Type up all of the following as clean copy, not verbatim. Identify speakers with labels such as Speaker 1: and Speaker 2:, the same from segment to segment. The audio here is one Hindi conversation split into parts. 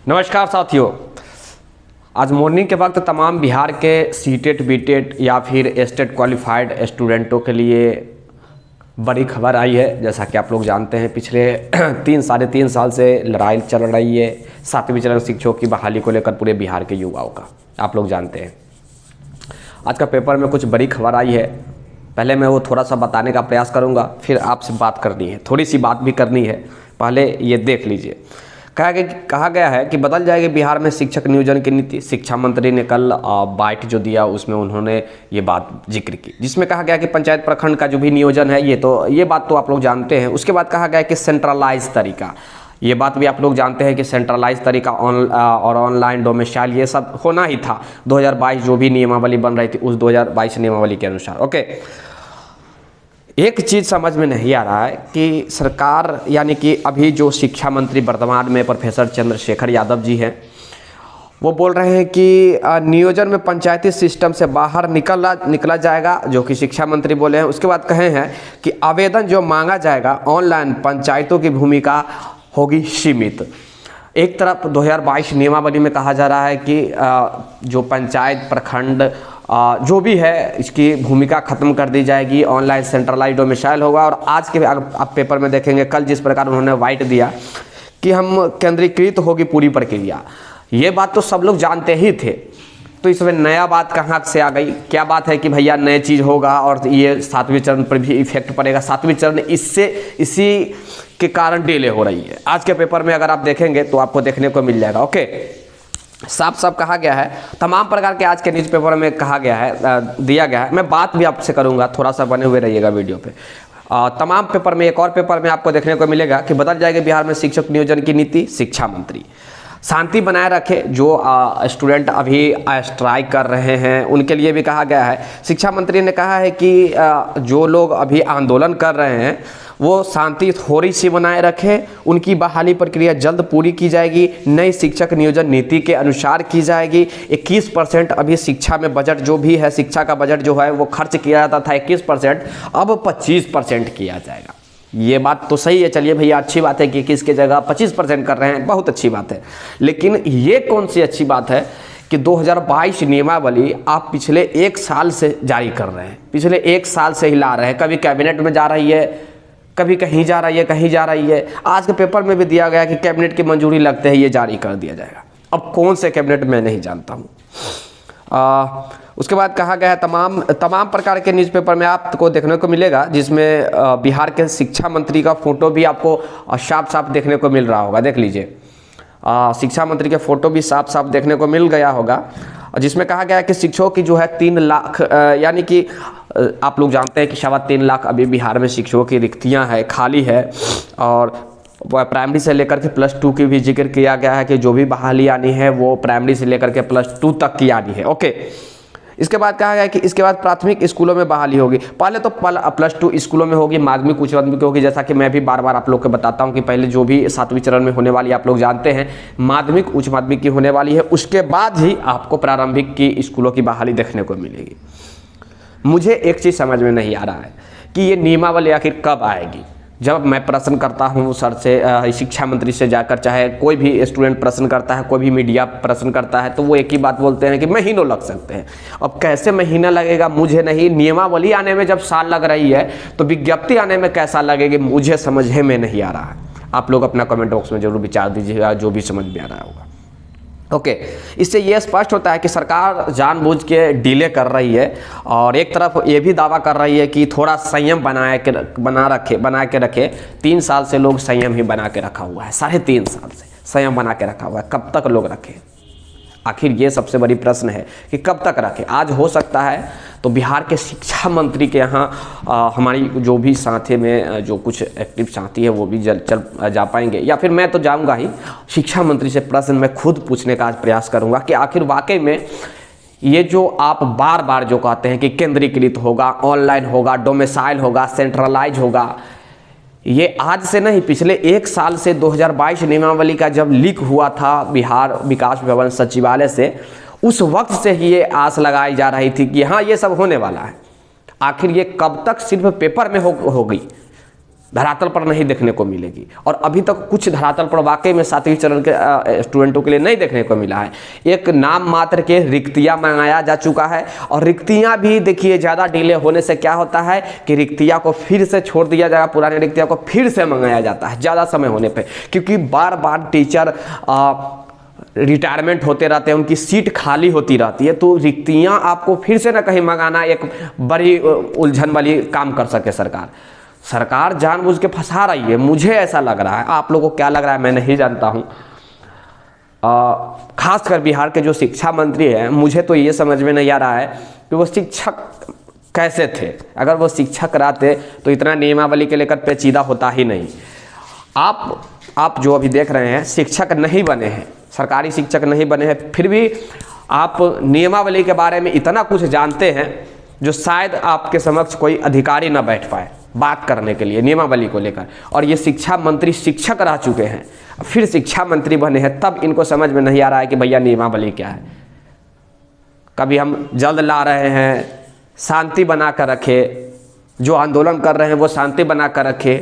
Speaker 1: नमस्कार साथियों, आज मॉर्निंग के वक्त तमाम बिहार के सीटेट बीटेट या फिर स्टेट क्वालिफाइड स्टूडेंटों के लिए बड़ी खबर आई है। जैसा कि आप लोग जानते हैं, पिछले साढ़े तीन साल से लड़ाई चल रही है 7वीं चरण शिक्षकों की बहाली को लेकर पूरे बिहार के युवाओं का। आप लोग जानते हैं आज का पेपर में कुछ बड़ी खबर आई है। पहले मैं वो थोड़ा सा बताने का प्रयास करूँगा, फिर आपसे बात करनी है, थोड़ी सी बात भी करनी है। पहले ये देख लीजिए। कहा गया है कि बदल जाएगी बिहार में शिक्षक नियोजन की नीति। शिक्षा मंत्री ने कल बाइट जो दिया उसमें उन्होंने ये बात जिक्र की, जिसमें कहा गया कि पंचायत प्रखंड का जो भी नियोजन है ये बात तो आप लोग जानते हैं। उसके बाद कहा गया कि सेंट्रलाइज तरीका, ये बात भी आप लोग जानते हैं कि सेंट्रलाइज तरीका और ऑनलाइन डोमिसाइल ये सब होना ही था। 2022 जो भी नियमावली बन रही थी उस 2022 नियमावली के अनुसार। ओके, एक चीज़ समझ में नहीं आ रहा है कि सरकार यानी कि अभी जो शिक्षा मंत्री वर्तमान में प्रोफेसर चंद्रशेखर यादव जी हैं, वो बोल रहे हैं कि नियोजन में पंचायती सिस्टम से बाहर निकला जाएगा, जो कि शिक्षा मंत्री बोले हैं। उसके बाद कहे हैं कि आवेदन जो मांगा जाएगा ऑनलाइन, पंचायतों की भूमिका होगी सीमित। एक तरफ 2022 नियमावली में कहा जा रहा है कि जो पंचायत प्रखंड जो भी है इसकी भूमिका ख़त्म कर दी जाएगी, ऑनलाइन सेंट्रलाइज डोमिसाइल होगा। और आज के आप पेपर में देखेंगे, कल जिस प्रकार उन्होंने वाइट दिया कि हम केंद्रीकृत होगी पूरी प्रक्रिया, ये बात तो सब लोग जानते ही थे। तो इसमें नया बात कहाँ से आ गई? क्या बात है कि भैया नई चीज़ होगा और ये 7वीं चरण पर भी इफेक्ट पड़ेगा। 7वीं चरण इसी के कारण डिले हो रही है। आज के पेपर में अगर आप देखेंगे तो आपको देखने को मिल जाएगा। ओके, साफ साफ कहा गया है, तमाम प्रकार के आज के न्यूज़पेपर में कहा गया है, दिया गया है। मैं बात भी आपसे करूंगा, थोड़ा सा बने हुए रहिएगा वीडियो पे। तमाम पेपर में, एक और पेपर में आपको देखने को मिलेगा कि बदल जाएगी बिहार में शिक्षक नियोजन की नीति। शिक्षा मंत्री शांति बनाए रखे, जो स्टूडेंट अभी स्ट्राइक कर रहे हैं उनके लिए भी कहा गया है। शिक्षा मंत्री ने कहा है कि जो लोग अभी आंदोलन कर रहे हैं वो शांति थोड़ी सी बनाए रखें, उनकी बहाली प्रक्रिया जल्द पूरी की जाएगी, नई शिक्षक नियोजन नीति के अनुसार की जाएगी। 21% अभी शिक्षा में बजट जो भी है, शिक्षा का बजट जो है वो खर्च किया जाता था 21%, अब 25% किया जाएगा। ये बात तो सही है, चलिए भैया अच्छी बात है कि 21 की जगह 25% कर रहे हैं, बहुत अच्छी बात है। लेकिन ये कौन सी अच्छी बात है कि 2022 नियमावली आप पिछले 1 साल से जारी कर रहे हैं, पिछले 1 साल से ही ला रहे हैं। कभी कैबिनेट में जा रही है, कभी कहीं जा रही है, कहीं जा रही है। आज के पेपर में भी दिया गया कि कैबिनेट की मंजूरी लगते ही ये जारी कर दिया जाएगा। अब कौन से कैबिनेट मैं नहीं जानता हूँ। उसके बाद कहा गया है तमाम प्रकार के न्यूज़पेपर में आपको देखने को मिलेगा, जिसमें बिहार के शिक्षा मंत्री का फोटो भी आपको साफ साफ देखने को मिल रहा होगा। देख लीजिए, शिक्षा मंत्री के फोटो भी साफ साफ देखने को मिल गया होगा, जिसमें कहा गया है कि शिक्षकों की जो है 3 लाख, यानी कि आप लोग जानते हैं कि 3.25 लाख अभी बिहार में शिक्षकों की रिक्तियां हैं, खाली है। और प्राइमरी से लेकर के +2 की भी जिक्र किया गया है कि जो भी बहाली आनी है वो प्राइमरी से लेकर के +2 तक की आनी है। ओके, इसके बाद कहा गया कि इसके बाद प्राथमिक स्कूलों में बहाली होगी। पहले तो +2 स्कूलों में होगी, माध्यमिक उच्च माध्यमिक होगी। जैसा कि मैं भी बार बार आप लोग को बताता हूं कि पहले जो भी 7वीं चरण में होने वाली, आप लोग जानते हैं, माध्यमिक उच्च माध्यमिक की होने वाली है। उसके बाद ही आपको प्रारंभिक की स्कूलों की बहाली देखने को मिलेगी। मुझे एक चीज़ समझ में नहीं आ रहा है कि ये नियमावली आखिर कब आएगी। जब मैं प्रश्न करता हूँ सर से, शिक्षा मंत्री से जाकर, चाहे कोई भी स्टूडेंट प्रश्न करता है, कोई भी मीडिया प्रश्न करता है, तो वो एक ही बात बोलते हैं कि महीनों लग सकते हैं। अब कैसे महीना लगेगा मुझे नहीं, नियमावली आने में जब साल लग रही है तो विज्ञप्ति आने में कैसा लगेगी मुझे समझ में नहीं आ रहा है। आप लोग अपना कमेंट बॉक्स में जरूर विचार दीजिएगा, जो भी समझ में आ रहा होगा। ओके, इससे ये स्पष्ट होता है कि सरकार जानबूझ के डिले कर रही है, और एक तरफ ये भी दावा कर रही है कि थोड़ा संयम बना के रखे। 3 साल से लोग संयम ही बना के रखा हुआ है, 3.5 साल से संयम बना के रखा हुआ है। कब तक लोग रखें? आखिर ये सबसे बड़ी प्रश्न है कि कब तक रखें। आज हो सकता है तो बिहार के शिक्षा मंत्री के यहाँ हमारी जो भी साथी में जो कुछ एक्टिव साथी है वो भी चल जा पाएंगे, या फिर मैं तो जाऊँगा ही। शिक्षा मंत्री से प्रश्न मैं खुद पूछने का आज प्रयास करूँगा कि आखिर वाकई में ये जो आप बार बार जो कहते हैं कि केंद्रीकृत होगा, ऑनलाइन होगा, डोमिसाइल होगा, सेंट्रलाइज होगा, ये आज से नहीं, पिछले 1 साल से 2022 नियमावली का जब लीक हुआ था बिहार विकास भवन सचिवालय से, उस वक्त से ही ये आस लगाई जा रही थी कि हाँ ये सब होने वाला है। आखिर ये कब तक सिर्फ पेपर में होगी? धरातल पर नहीं देखने को मिलेगी। और अभी तक कुछ धरातल पर वाकई में 7वीं चरण के स्टूडेंटों के लिए नहीं देखने को मिला है। एक नाम मात्र के रिक्तियां मंगाया जा चुका है, और रिक्तियां भी देखिए ज़्यादा डिले होने से क्या होता है कि रिक्तियां को फिर से छोड़ दिया जाएगा, पुरानी रिक्तियां को फिर से मंगाया जाता है ज़्यादा समय होने पर, क्योंकि बार बार टीचर रिटायरमेंट होते रहते हैं, उनकी सीट खाली होती रहती है, तो रिक्तियां आपको फिर से ना कहीं मंगाना एक बड़ी उलझन वाली काम कर सके सरकार जानबूझ के फंसा रही है, मुझे ऐसा लग रहा है। आप लोगों को क्या लग रहा है मैं नहीं जानता हूँ। खासकर बिहार के जो शिक्षा मंत्री हैं, मुझे तो ये समझ में नहीं आ रहा है कि वो शिक्षक कैसे थे। अगर वो शिक्षक रहते तो इतना नियमावली के लेकर पेचीदा होता ही नहीं। आप जो अभी देख रहे हैं शिक्षक नहीं बने हैं, सरकारी शिक्षक नहीं बने हैं, फिर भी आप नियमावली के बारे में इतना कुछ जानते हैं जो शायद आपके समक्ष कोई अधिकारी ना बैठ पाए बात करने के लिए नियमावली को लेकर। और ये शिक्षा मंत्री शिक्षक रह चुके हैं, फिर शिक्षा मंत्री बने हैं, तब इनको समझ में नहीं आ रहा है कि भैया नियमावली क्या है। कभी हम जल्द ला रहे हैं, शांति बना कर रखे, जो आंदोलन कर रहे हैं वो शांति बना कर रखे,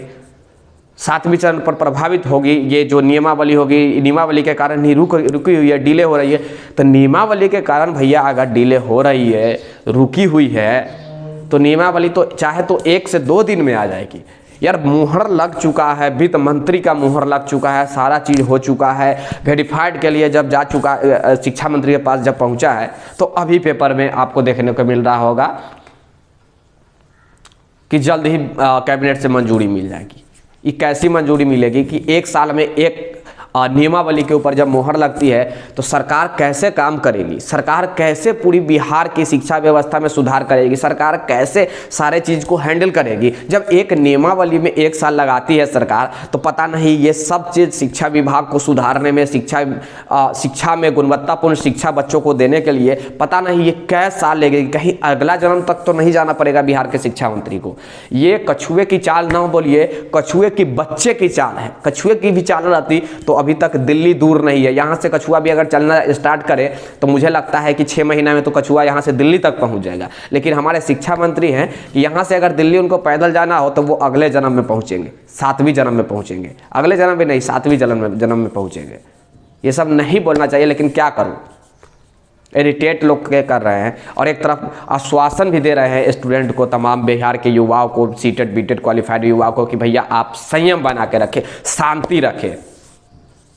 Speaker 1: 7वीं चरण पर प्रभावित होगी ये जो नियमावली होगी, नियमावली के कारण ही रुकी हुई है, डिले हो रही है। तो नियमावली के कारण भैया अगर डिले हो रही है, रुकी हुई है, तो नियमावली तो चाहे तो 1 से 2 दिन में आ जाएगी। यार मुहर लग चुका है, वित्त मंत्री का मुहर लग चुका है, सारा चीज़ हो चुका है, वेरीफाइड के लिए जब जा चुका, शिक्षा मंत्री के पास जब पहुंचा है, तो अभी पेपर में आपको देखने को मिल रहा होगा कि जल्द ही कैबिनेट से मंजूरी मिल जाएगी। ये कैसी मंजूरी मिलेगी कि 1 साल में एक नियमावली के ऊपर जब मोहर लगती है तो सरकार कैसे काम करेगी, सरकार कैसे पूरी बिहार की शिक्षा व्यवस्था में सुधार करेगी, सरकार कैसे सारे चीज़ को हैंडल करेगी। जब एक नियमावली में 1 साल लगाती है सरकार, तो पता नहीं ये सब चीज़ शिक्षा विभाग को सुधारने में, शिक्षा में गुणवत्तापूर्ण शिक्षा बच्चों को देने के लिए पता नहीं ये कै साल लगेगी। कहीं अगला जन्म तक तो नहीं जाना पड़ेगा बिहार के शिक्षा मंत्री को। ये कछुए की चाल ना बोलिए, कछुए की बच्चे की चाल है। कछुए की भी चाल रहती तो अभी तक दिल्ली दूर नहीं है। यहाँ से कछुआ भी अगर चलना स्टार्ट करे तो मुझे लगता है कि 6 महीना में तो कछुआ यहाँ से दिल्ली तक पहुँच जाएगा। लेकिन हमारे शिक्षा मंत्री हैं कि यहाँ से अगर दिल्ली उनको पैदल जाना हो तो वो अगले जन्म में पहुँचेंगे, 7वीं जन्म में पहुँचेंगे, अगले जन्म में नहीं 7वीं जन्म में पहुँचेंगे। ये सब नहीं बोलना चाहिए, लेकिन क्या करूँ, इरिटेट लोग के कर रहे हैं। और एक तरफ आश्वासन भी दे रहे हैं स्टूडेंट को, तमाम बिहार के युवाओं को, सीटेट बीटेट क्वालिफाइड युवाओं को, कि भैया आप संयम बना के रखें, शांति रखें।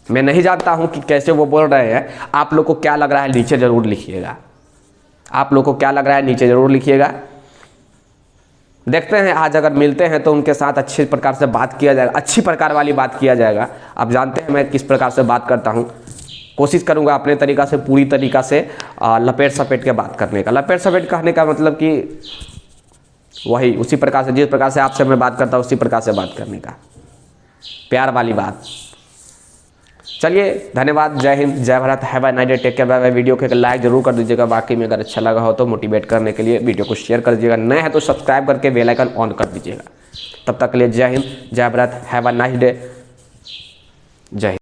Speaker 1: मैं नहीं जानता हूं कि कैसे वो बोल रहे हैं। आप लोग को क्या लग रहा है नीचे ज़रूर लिखिएगा, आप लोग को क्या लग रहा है नीचे ज़रूर लिखिएगा। देखते हैं आज अगर मिलते हैं तो उनके साथ अच्छी प्रकार से बात किया जाएगा, अच्छी प्रकार वाली बात किया जाएगा। आप जानते हैं मैं किस प्रकार से बात करता हूं, कोशिश करूंगा अपने तरीक़ा से, पूरी तरीक़ा से लपेट सपेट के बात करने का। लपेट सपेट कहने का मतलब कि वही उसी प्रकार से, जिस प्रकार से आपसे मैं बात करता हूँ उसी प्रकार से बात करने का, प्यार वाली बात। चलिए धन्यवाद, जय हिंद, जय Bharat, have a nice day, take care, bye bye. Video को एक लाइक जरूर कर दीजिएगा, बाकी में अगर अच्छा लगा हो तो मोटिवेट करने के लिए वीडियो को शेयर कर दीजिएगा, नए हैं तो सब्सक्राइब करके बेल आइकन ऑन कर दीजिएगा। तब तक के लिए जय हिंद, जय Bharat, have a nice day, जय हिंद।